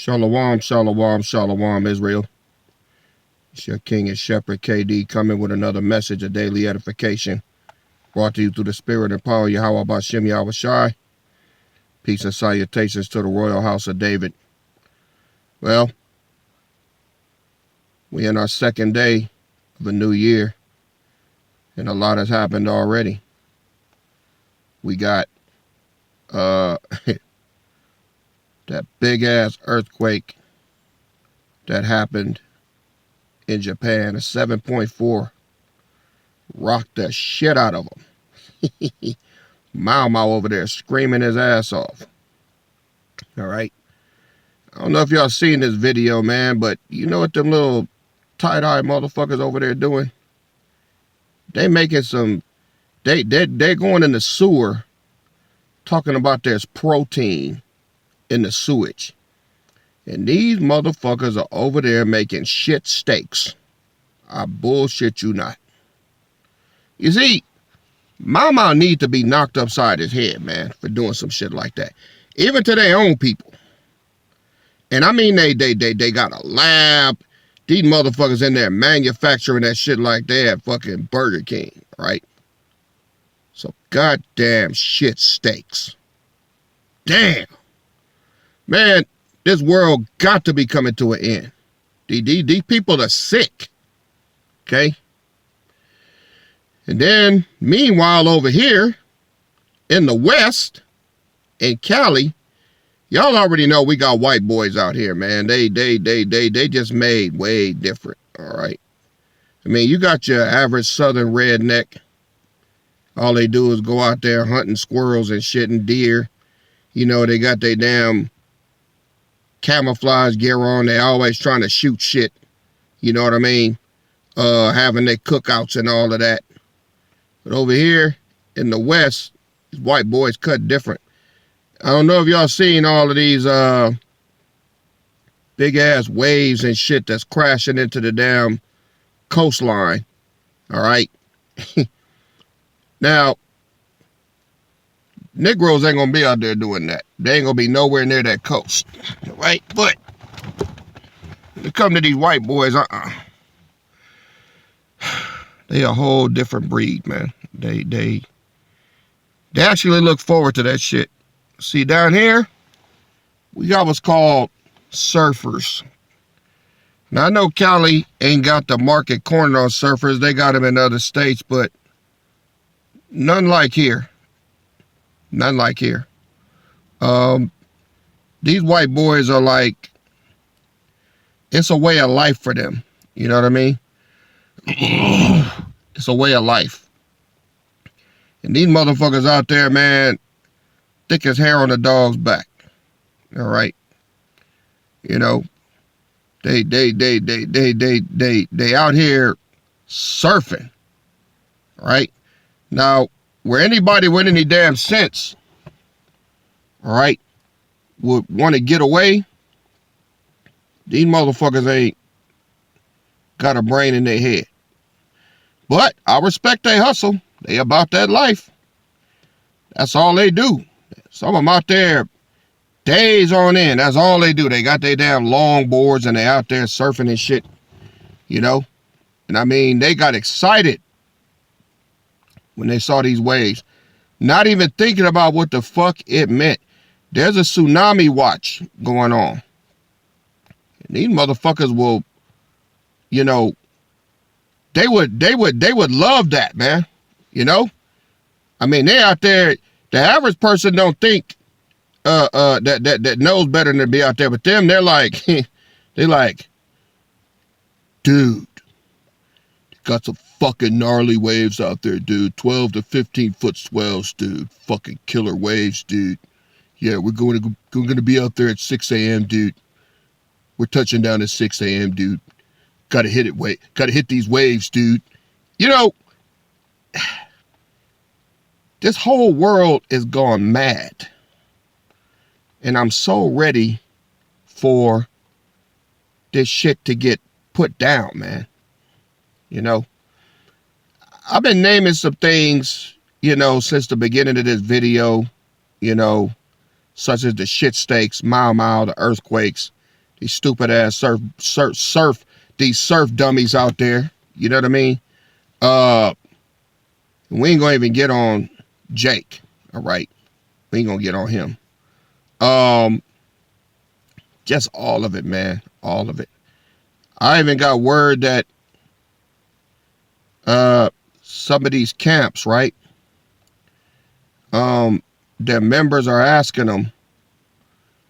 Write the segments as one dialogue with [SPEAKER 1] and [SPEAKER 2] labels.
[SPEAKER 1] Shalom, shalom, shalom, Israel. It's your King and Shepherd KD coming with another message of daily edification brought to you through the spirit and power of Yahweh Bashem Yahweh Shai. Peace and salutations to the royal house of David. Well, we're in our second day of a new year, and a lot has happened already. We got that big ass earthquake that happened in Japan, a 7.4, rocked the shit out of them. Mau Mau over there screaming his ass off. All right. I don't know if y'all seen this video, man, but you know what them little tie-dye motherfuckers over there doing? They making some, they're going in the sewer talking about there's protein in the sewage. And these motherfuckers are over there making shit steaks. I bullshit you not. You see, Mau Mau need to be knocked upside his head, man, for doing some shit like that. Even to their own people. And I mean, they got a lab. These motherfuckers in there manufacturing that shit like they at fucking Burger King, right? So goddamn shit steaks. Damn. Man, this world got to be coming to an end. These people are sick. Okay? And then, meanwhile, over here in the West, in Cali, y'all already know we got white boys out here, man. They just made way different, all right? I mean, you got your average southern redneck. All they do is go out there hunting squirrels and shit and deer. You know, they got their damn camouflage gear on. They always trying to shoot shit. You know what I mean? Having their cookouts and all of that. But over here in the West, these white boys cut different. I don't know if y'all seen all of these big ass waves and shit that's crashing into the damn coastline. All right. Now, Negroes ain't gonna be out there doing that. They ain't gonna be nowhere near that coast. Right? But when it come to these white boys, they a whole different breed, man. They actually look forward to that shit. See, down here, we got what's called surfers. Now, I know Cali ain't got the market corner on surfers. They got them in other states, but none like here. None like here. These white boys are like, it's a way of life for them. You know what I mean? It's a way of life. And these motherfuckers out there, man, thick as hair on a dog's back. All right. You know, they out here surfing. Right? Now, where anybody with any damn sense, all right, would want to get away, these motherfuckers ain't got a brain in their head. But I respect their hustle. They about that life. That's all they do. Some of them out there days on end. That's all they do. They got their damn long boards and they out there surfing and shit. You know? And I mean, they got excited when they saw these waves. Not even thinking about what the fuck it meant. There's a tsunami watch going on. And these motherfuckers will, you know, they would love that, man. You know? I mean, they out there, the average person don't think that knows better than to be out there, but them, they're like, dude, got some fucking gnarly waves out there, dude. 12 to 15 foot swells, dude. Fucking killer waves, dude. Yeah, we're going to be out there at 6 a.m., dude. We're touching down at 6 a.m., dude. Gotta hit these waves, dude. You know, this whole world is gone mad. And I'm so ready for this shit to get put down, man. You know, I've been naming some things, you know, since the beginning of this video, you know, such as the shit steaks, Mau Mau, the earthquakes, These stupid ass these surf dummies out there. You know what I mean? We ain't gonna even get on Jake. All right, we ain't gonna get on him. Just all of it, man, all of it. I even got word that some of these camps, right? Their members are asking them,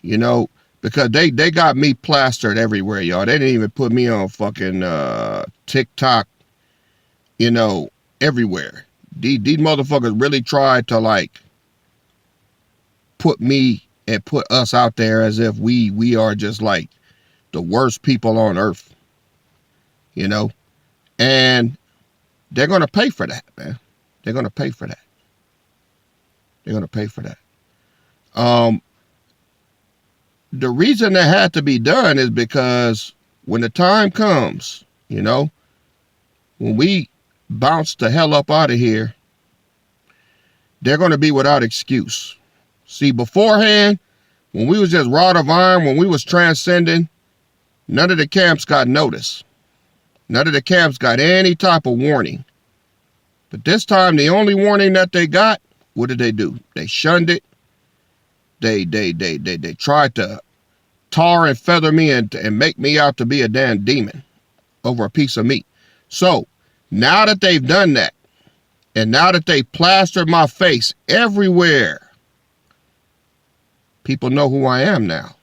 [SPEAKER 1] you know, because they got me plastered everywhere, y'all. They didn't even put me on fucking TikTok, you know, everywhere. These motherfuckers really tried to like put me and put us out there as if we are just like the worst people on earth, you know, and they're gonna pay for that, man. They're gonna pay for that. They're gonna pay for that. The reason that had to be done is because when the time comes, you know, when we bounce the hell up out of here, they're going to be without excuse. See, beforehand, when we was just rod of iron, when we was transcending, none of the camps got notice. None of the camps got any type of warning. But this time, the only warning that they got, what did they do? They shunned it. They tried to tar and feather me and make me out to be a damn demon over a piece of meat. So now that they've done that, and now that they plastered my face everywhere, people know who I am now.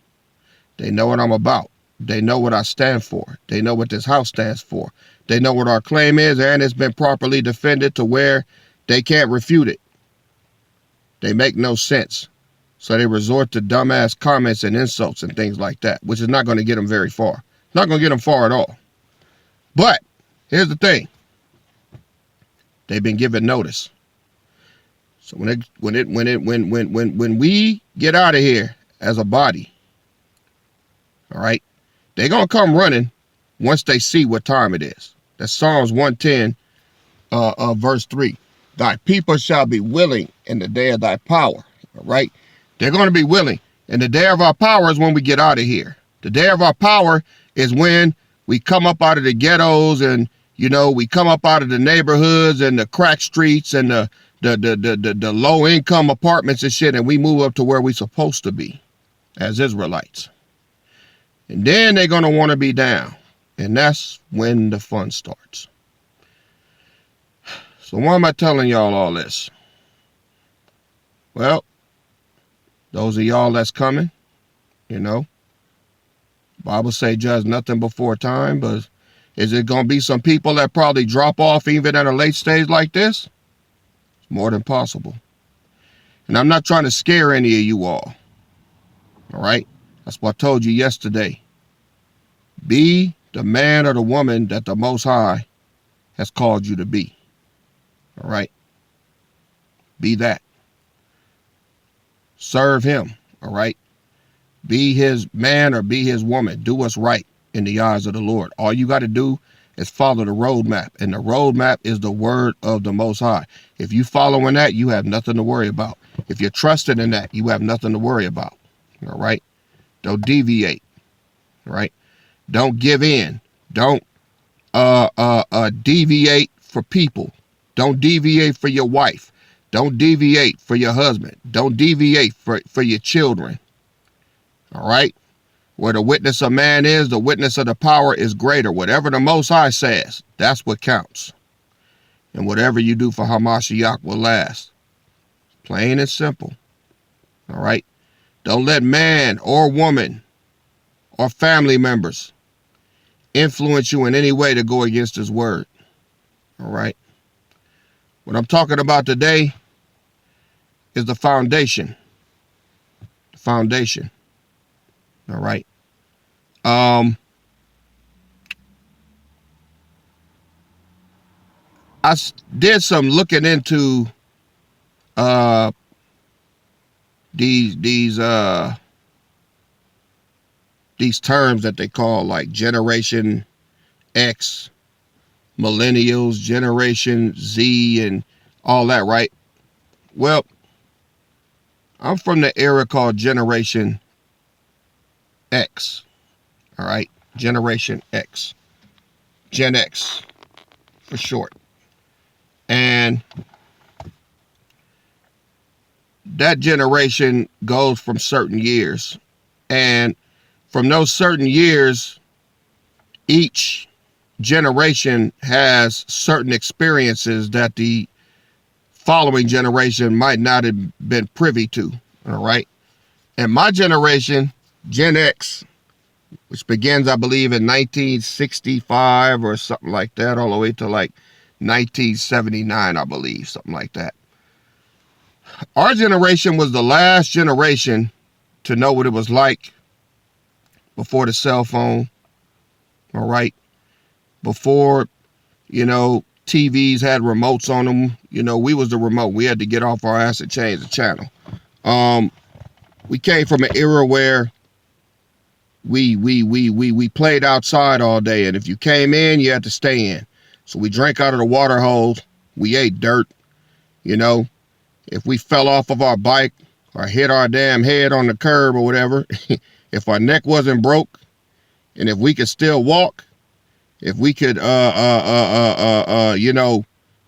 [SPEAKER 1] They know what I'm about. They know what I stand for. They know what this house stands for. They know what our claim is, and it's been properly defended to where they can't refute it. They make no sense. So they resort to dumbass comments and insults and things like that, which is not going to get them very far. Not going to get them far at all. But here's the thing. They've been given notice. So when we get out of here as a body, all right, they're going to come running once they see what time it is. That's Psalms 110, verse 3. Thy people shall be willing in the day of thy power, all right? They're going to be willing. And the day of our power is when we get out of here. The day of our power is when we come up out of the ghettos and, you know, we come up out of the neighborhoods and the crack streets and the low income apartments and shit, and we move up to where we're supposed to be as Israelites. And then they're going to want to be down. And that's when the fun starts. So why am I telling y'all all this? Well, those of y'all that's coming, you know, Bible say judge nothing before time, but is it going to be some people that probably drop off even at a late stage like this? It's more than possible. And I'm not trying to scare any of you all right? That's what I told you yesterday. Be the man or the woman that the Most High has called you to be. All right? Be that. Serve him. All right? Be his man or be his woman. Do what's right in the eyes of the Lord. All you got to do is follow the roadmap. And the roadmap is the word of the Most High. If you following that, you have nothing to worry about. If you're trusting in that, you have nothing to worry about. All right? Don't deviate. All right? Don't give in. Don't deviate for people. Don't deviate for your wife. Don't deviate for your husband. Don't deviate for your children. All right? Where the witness of man is, the witness of the power is greater. Whatever the Most High says, that's what counts. And whatever you do for Hamashiach will last. Plain and simple. All right? Don't let man or woman or family members influence you in any way to go against his word. All right? What I'm talking about today is the foundation. The foundation. All right? I did some looking into these terms that they call like Generation X, Millennials, Generation Z, and all that, right? Well, I'm from the era called Generation X. All right. Generation X. Gen X for short. And that generation goes from certain years. And from those certain years, each generation has certain experiences that the following generation might not have been privy to. All right. And my generation, Gen X, which begins, I believe, in 1965 or something like that, all the way to like 1979, I believe, something like that. Our generation was the last generation to know what it was like before the cell phone, all right? Before, TVs had remotes on them. We was the remote. We had to get off our ass and change the channel. We came from an era where we played outside all day, and if you came in, you had to stay in. So we drank out of the water hose. We ate dirt. If we fell off of our bike or hit our damn head on the curb or whatever, if our neck wasn't broke, and if we could still walk, if we could,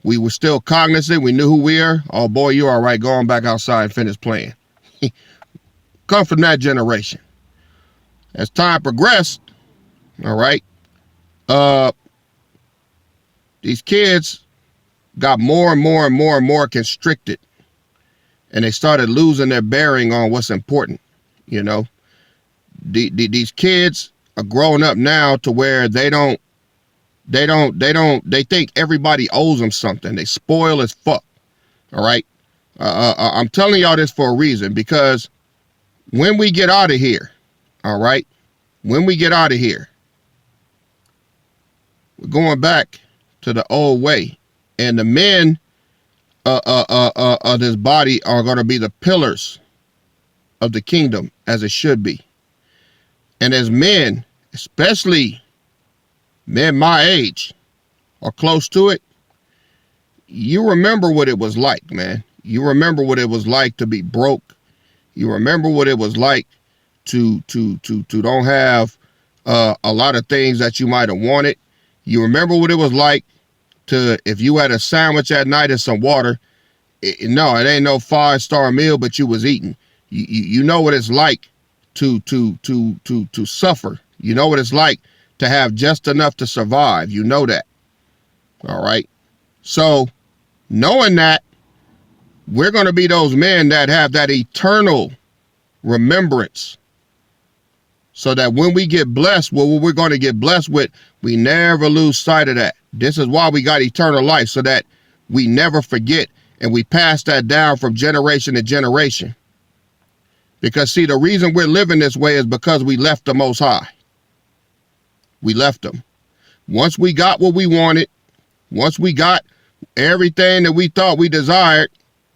[SPEAKER 1] we were still cognizant, we knew who we are. Oh boy, you all right? Go on back outside and finish playing. Come from that generation. As time progressed, all right, these kids got more and more and more and more constricted, and they started losing their bearing on what's important. These kids are growing up now to where they think everybody owes them something. They spoil as fuck. All right. I'm telling y'all this for a reason, because when we get out of here, all right, when we get out of here, we're going back to the old way, and the men of this body are going to be the pillars of the kingdom, as it should be. And as men, especially men my age or close to it, you remember what it was like, man. You remember what it was like to be broke. You remember what it was like to don't have a lot of things that you might have wanted. You remember what it was like to, if you had a sandwich at night and some water, it ain't no 5-star meal, but you was eating. You know what it's like to suffer. You know what it's like to have just enough to survive. You know that. All right. So knowing that, we're going to be those men that have that eternal remembrance, so that when we get blessed, what we're going to get blessed with, we never lose sight of that. This is why we got eternal life, so that we never forget, and we pass that down from generation to generation. Because see, the reason we're living this way is because we left the Most High. We left him. Once we got what we wanted, once we got everything that we thought we desired,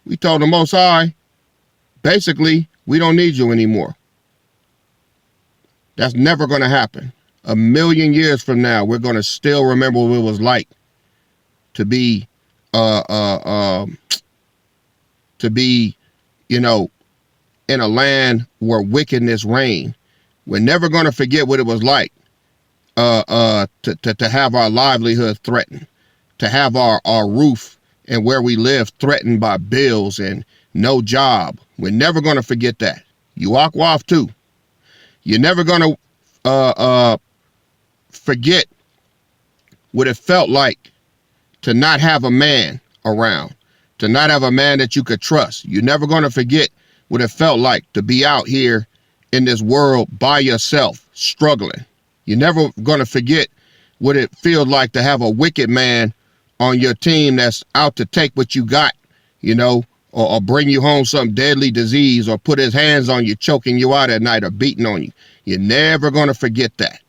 [SPEAKER 1] we told the Most High, basically, we don't need you anymore. That's never going to happen. 1,000,000 years from now, we're going to still remember what it was like to be, in a land where wickedness reigned. We're never going to forget what it was like to have our livelihood threatened, to have our roof and where we live threatened by bills and no job. We're never going to forget that. You walk off too. You're never going to forget what it felt like to not have a man around, to not have a man that you could trust. You're never going to forget what it felt like to be out here in this world by yourself, struggling. You're never going to forget what it feels like to have a wicked man on your team that's out to take what you got, or bring you home some deadly disease, or put his hands on you, choking you out at night, or beating on you. You're never going to forget that.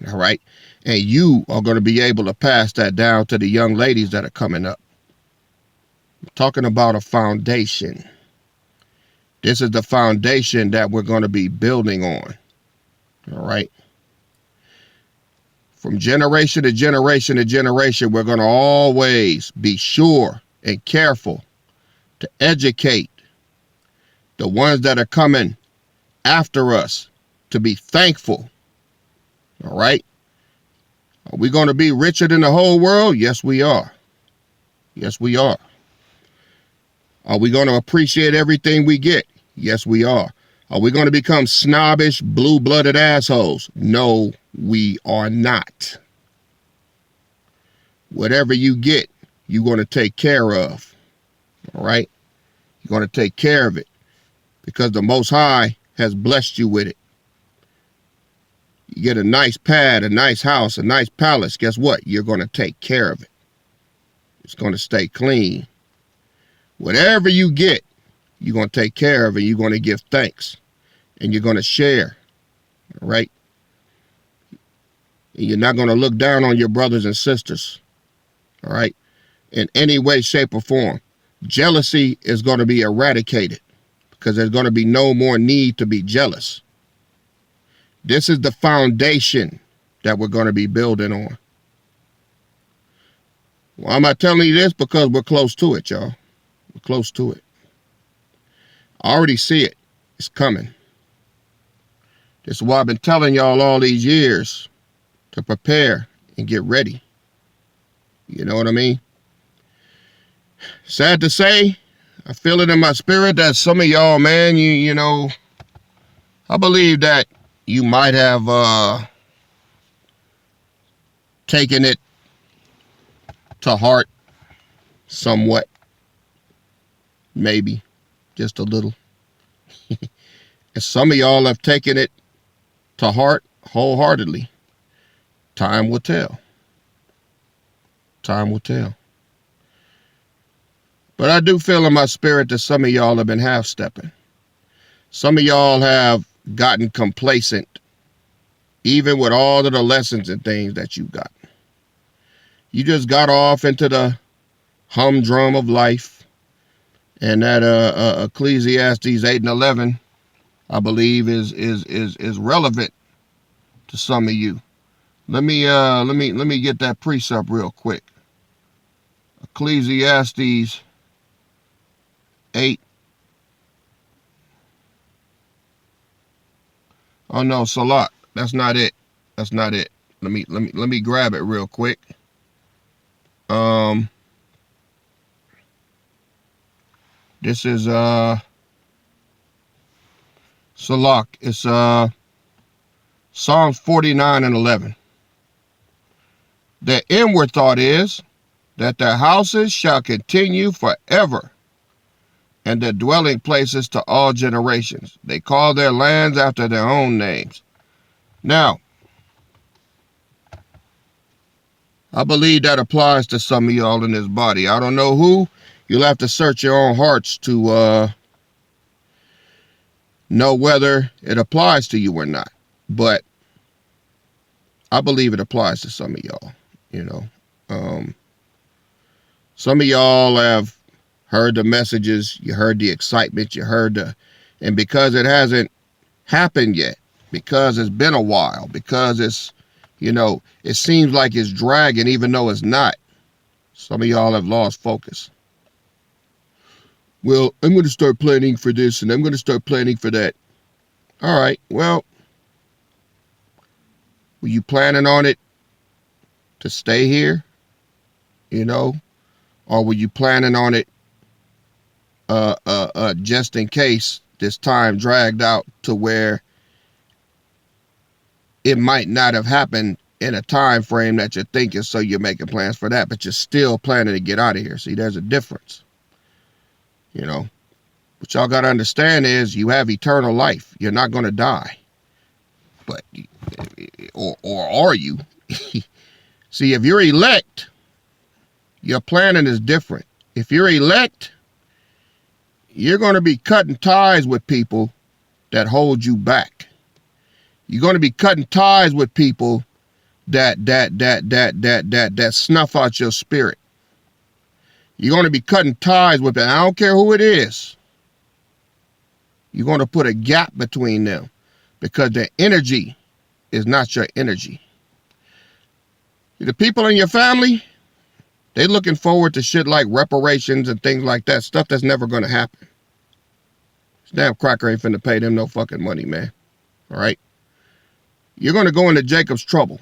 [SPEAKER 1] All right. And you are going to be able to pass that down to the young ladies that are coming up. I'm talking about a foundation. This is the foundation that we're going to be building on. All right. From generation to generation to generation, we're going to always be sure and careful to educate the ones that are coming after us, to be thankful All right? Are we going to be richer than the whole world? Yes, we are. Yes, we are. Are we going to appreciate everything we get? Yes, we are. Are we going to become snobbish, blue-blooded assholes? No, we are not. Whatever you get, you're going to take care of. All right? You're going to take care of it because the Most High has blessed you with it. You get a nice pad, a nice house, a nice palace. Guess what? You're going to take care of it. It's going to stay clean. Whatever you get, you're going to take care of it. You're going to give thanks. And you're going to share. All right? And you're not going to look down on your brothers and sisters. All right? In any way, shape, or form. Jealousy is going to be eradicated because there's going to be no more need to be jealous. This is the foundation that we're going to be building on. Why am I telling you this? Because we're close to it, y'all. We're close to it. I already see it. It's coming. This is why I've been telling y'all all these years to prepare and get ready. You know what I mean? Sad to say, I feel it in my spirit that some of y'all, man, you know, I believe that you might have taken it to heart somewhat. Maybe. Just a little. And some of y'all have taken it to heart wholeheartedly. Time will tell. Time will tell. But I do feel in my spirit that some of y'all have been half-stepping. Some of y'all have gotten complacent, even with all of the lessons and things that you got. You just got off into the humdrum of life. And that Ecclesiastes 8 and 11, I believe, is relevant to some of you. Let me get that precept real quick. Ecclesiastes 8. Oh no, Salat. That's not it. That's not it. Let me grab it real quick. This is Salak. It's Psalms 49 and 11. The inward thought is that their houses shall continue forever, and their dwelling places to all generations. They call their lands after their own names. Now, I believe that applies to some of y'all in this body. I don't know who. You'll have to search your own hearts to know whether it applies to you or not. But I believe it applies to some of y'all, you know. Some of y'all have heard the messages, you heard the excitement, you heard and because it hasn't happened yet, because it's been a while, because it's, you know, it seems like it's dragging even though it's not. Some of y'all have lost focus. Well, I'm going to start planning for this and I'm going to start planning for that. All right, well, were you planning on it to stay here, you know, or were you planning on it just in case this time dragged out to where it might not have happened in a time frame that you're thinking, so you're making plans for that, but you're still planning to get out of here. See, there's a difference, you know. What y'all got to understand is you have eternal life. You're not going to die. But, or are you? See, if you're elect, your planning is different. If you're elect, you're going to be cutting ties with people that hold you back. You're going to be cutting ties with people that snuff out your spirit. You're going to be cutting ties with them. I don't care who it is. You're going to put a gap between them because their energy is not your energy. The people in your family, they're looking forward to shit like reparations and things like that, stuff that's never going to happen. This damn cracker ain't finna pay them no fucking money, man. All right? you're going to go into Jacob's trouble.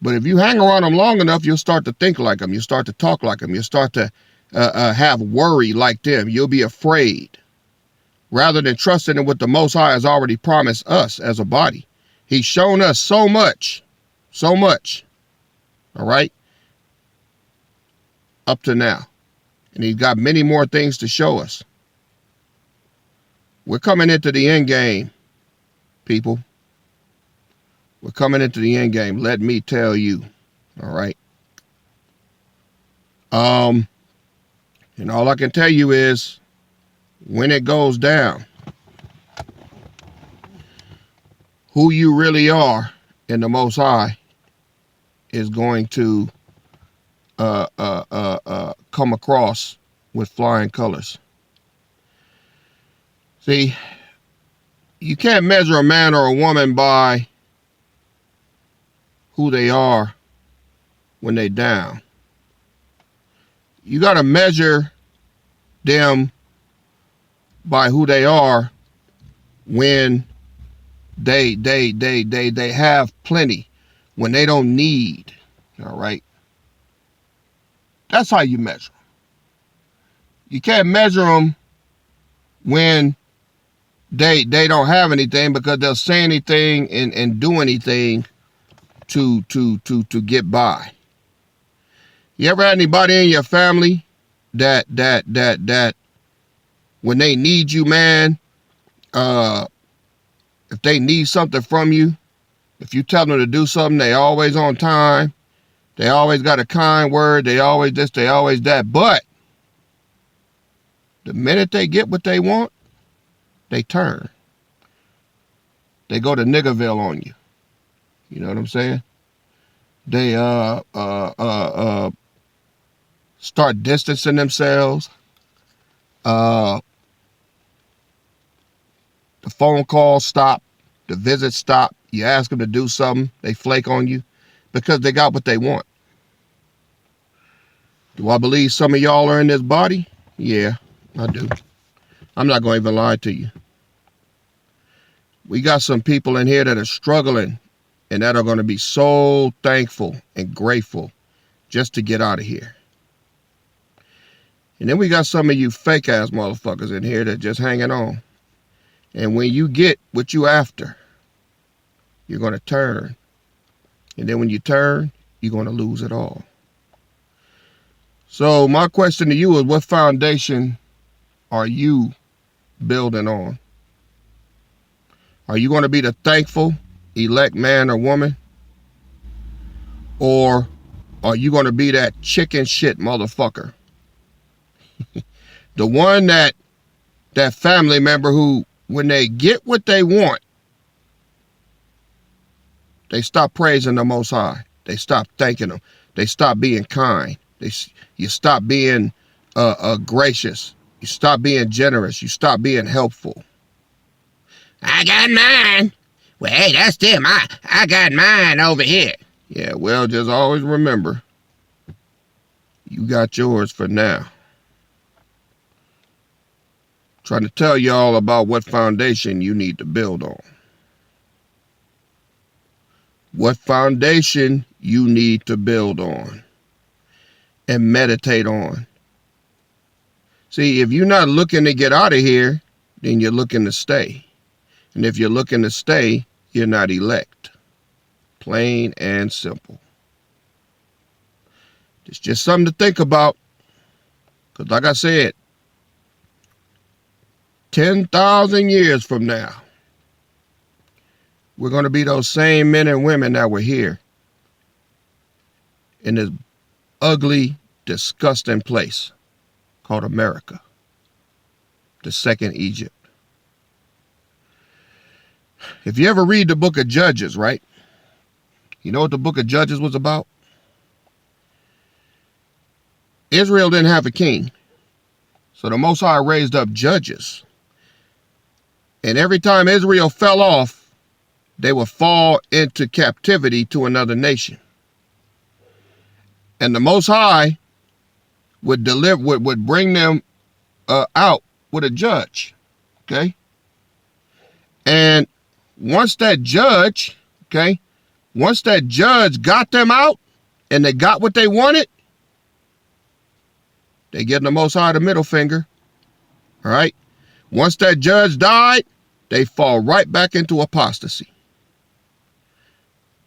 [SPEAKER 1] But if you hang around them long enough, you'll start to think like them. You'll start to talk like them. You'll start to have worry like them. You'll be afraid rather than trusting in what the Most High has already promised us as a body. He's shown us so much, all right, up to now. And he's got many more things to show us. We're coming into the end game, people. We're coming into the end game. Let me tell you. All right. And all I can tell you is when it goes down, who you really are in the Most High is going to come across with flying colors. See, you can't measure a man or a woman by who they are when they down. You got to measure them by who they are when they have plenty, when they don't need. All right. That's how you measure them. You can't measure them when they don't have anything, because they'll say anything and do anything to get by. You ever had anybody in your family that when they need you, man, if they need something from you, if you tell them to do something, they always on time. They always got a kind word. They always this, they always that. But the minute they get what they want, they turn. They go to Niggerville on you. You know what I'm saying? They start distancing themselves. The phone calls stop. The visits stop. You ask them to do something, they flake on you because they got what they want. Do I believe some of y'all are in this body? Yeah, I do. I'm not going to even lie to you. We got some people in here that are struggling and that are going to be so thankful and grateful just to get out of here. And then we got some of you fake ass motherfuckers in here that just hanging on. And when you get what you after, you're going to turn. And then when you turn, you're going to lose it all. So my question to you is, what foundation are you building on? Are you going to be the thankful, elect man or woman? Or are you going to be that chicken shit motherfucker? The one that family member who, when they get what they want, they stop praising the Most High. They stop thanking him. They stop being kind. You stop being gracious. You stop being generous. You stop being helpful. I got mine. Well, hey, that's them. I got mine over here. Yeah, well, just always remember, you got yours for now. Trying to tell y'all about what foundation you need to build on. What foundation you need to build on and meditate on. See, if you're not looking to get out of here, then you're looking to stay. And if you're looking to stay, you're not elect. Plain and simple. It's just something to think about. Because like I said, 10,000 years from now, we're going to be those same men and women that were here in this ugly, disgusting place called America, the second Egypt. If you ever read the book of Judges, right? You know what the book of Judges was about? Israel didn't have a king. So the Most High raised up judges. And every time Israel fell off, they would fall into captivity to another nation. And the Most High would bring them out with a judge. Okay? And once that judge, okay, once that judge got them out and they got what they wanted, they give the Most High the middle finger. All right. Once that judge died, they fall right back into apostasy.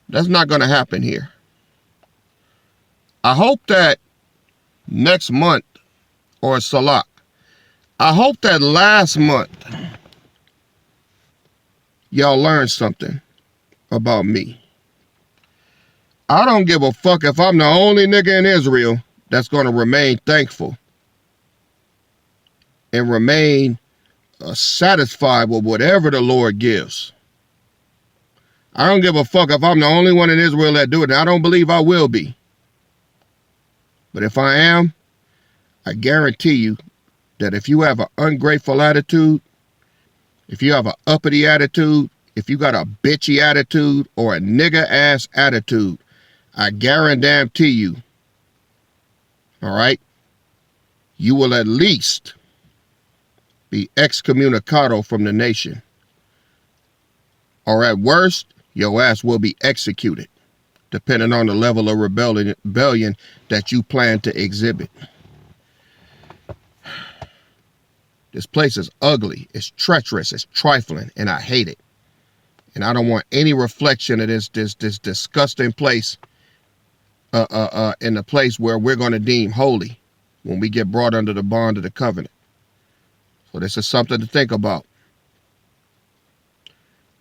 [SPEAKER 1] That's not going to happen here. I hope that next month, or Salah, I hope that last month y'all learned something about me. I don't give a fuck if I'm the only nigga in Israel that's going to remain thankful and remain satisfied with whatever the Lord gives. I don't give a fuck if I'm the only one in Israel that do it. And I don't believe I will be. But if I am, I guarantee you that if you have an ungrateful attitude, if you have an uppity attitude, if you got a bitchy attitude or a nigga ass attitude, I guarantee you, all right, you will at least be excommunicado from the nation. Or at worst, your ass will be executed, depending on the level of rebellion that you plan to exhibit. This place is ugly, it's treacherous, it's trifling, and I hate it. And I don't want any reflection of this disgusting place in the place where we're going to deem holy when we get brought under the bond of the covenant. So this is something to think about.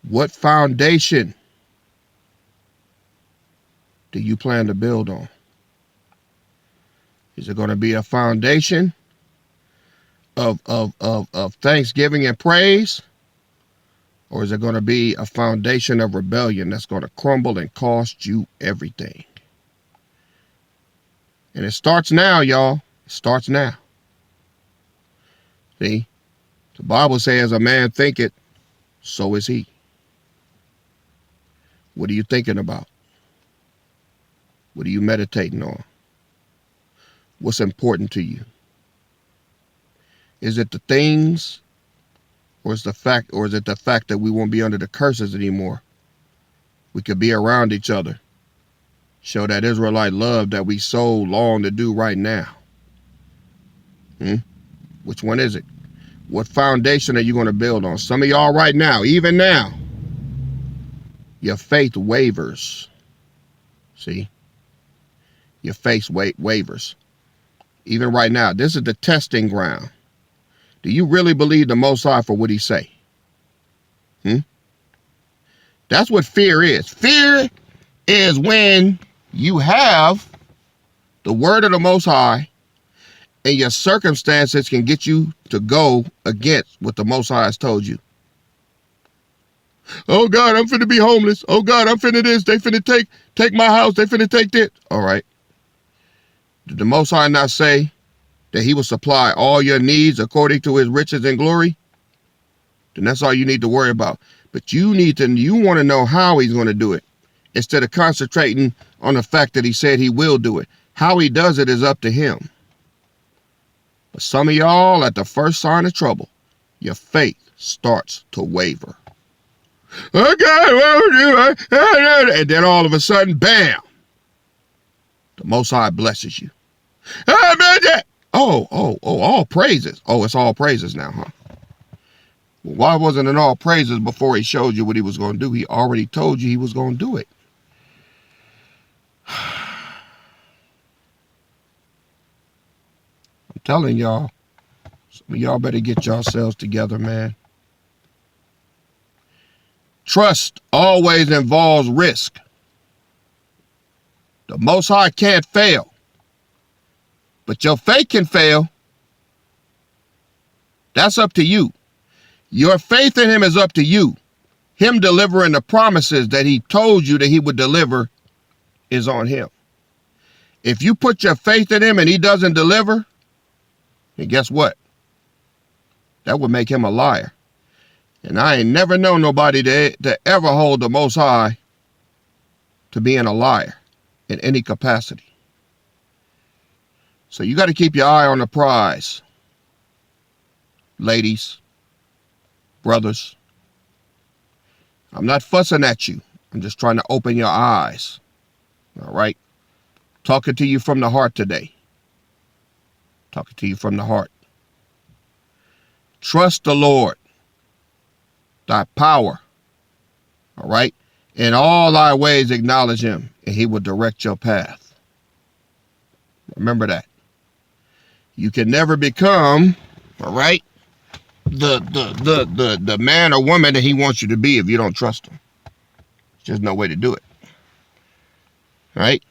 [SPEAKER 1] What foundation do you plan to build on? Is it going to be a foundation of thanksgiving and praise? Or is it going to be a foundation of rebellion that's going to crumble and cost you everything? And it starts now, y'all. It starts now. See? The Bible says, a man thinketh, so is he. What are you thinking about? What are you meditating on? What's important to you? Is it the things, or is it the fact that we won't be under the curses anymore? We could be around each other. Show that Israelite love that we so long to do right now. Which one is it? What foundation are you going to build on? Some of y'all right now, even now, your faith wavers. See? Your faith wavers. Even right now, this is the testing ground. Do you really believe the Most High for what he say? That's what fear is. Fear is when you have the word of the Most High and your circumstances can get you to go against what the Most High has told you. Oh God, I'm finna be homeless. Oh God, I'm finna this. They finna take my house. They finna take this. All right. Did the Most High not say that he will supply all your needs according to his riches and glory? Then that's all you need to worry about. But you want to know how he's going to do it, instead of concentrating on the fact that he said he will do it. How he does it is up to him. But some of y'all, at the first sign of trouble, your faith starts to waver. Okay, and then all of a sudden, bam, the Most High blesses you. Oh, all praises. Oh, it's all praises now, huh? Well, why wasn't it all praises before he showed you what he was going to do? He already told you he was going to do it. I'm telling y'all, some of y'all better get yourselves together, man. Trust always involves risk. The Most High can't fail, but your faith can fail. That's up to you. Your faith in him is up to you. Him delivering the promises that he told you that he would deliver is on him. If you put your faith in him and he doesn't deliver, then guess what? That would make him a liar. And I ain't never known nobody to ever hold the Most High to being a liar in any capacity. So you got to keep your eye on the prize. Ladies, brothers, I'm not fussing at you. I'm just trying to open your eyes. All right? Talking to you from the heart today. Talking to you from the heart. Trust the Lord, thy power. All right? In all thy ways acknowledge him, and he will direct your path. Remember that. You can never become, all right, the man or woman that he wants you to be if you don't trust him. There's just no way to do it. All right?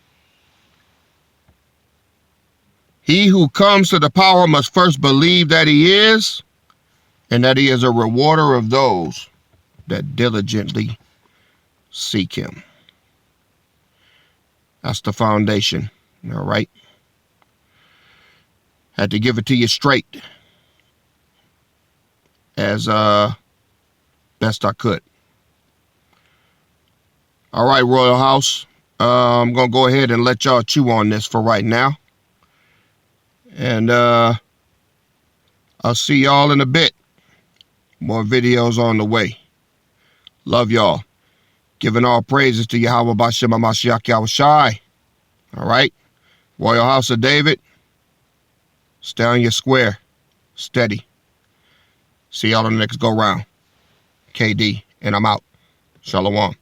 [SPEAKER 1] He who comes to the power must first believe that he is, and that he is a rewarder of those that diligently seek him. That's the foundation. All right? Had to give it to you straight as best I could. All right, Royal House. I'm going to go ahead and let y'all chew on this for right now. And I'll see y'all in a bit. More videos on the way. Love y'all. Giving all praises to Yahweh B'Shem HaMashiach Yahushai. All right? Royal House of David. Stay on your square. Steady. See y'all on the next go round. KD, and I'm out. Shalom.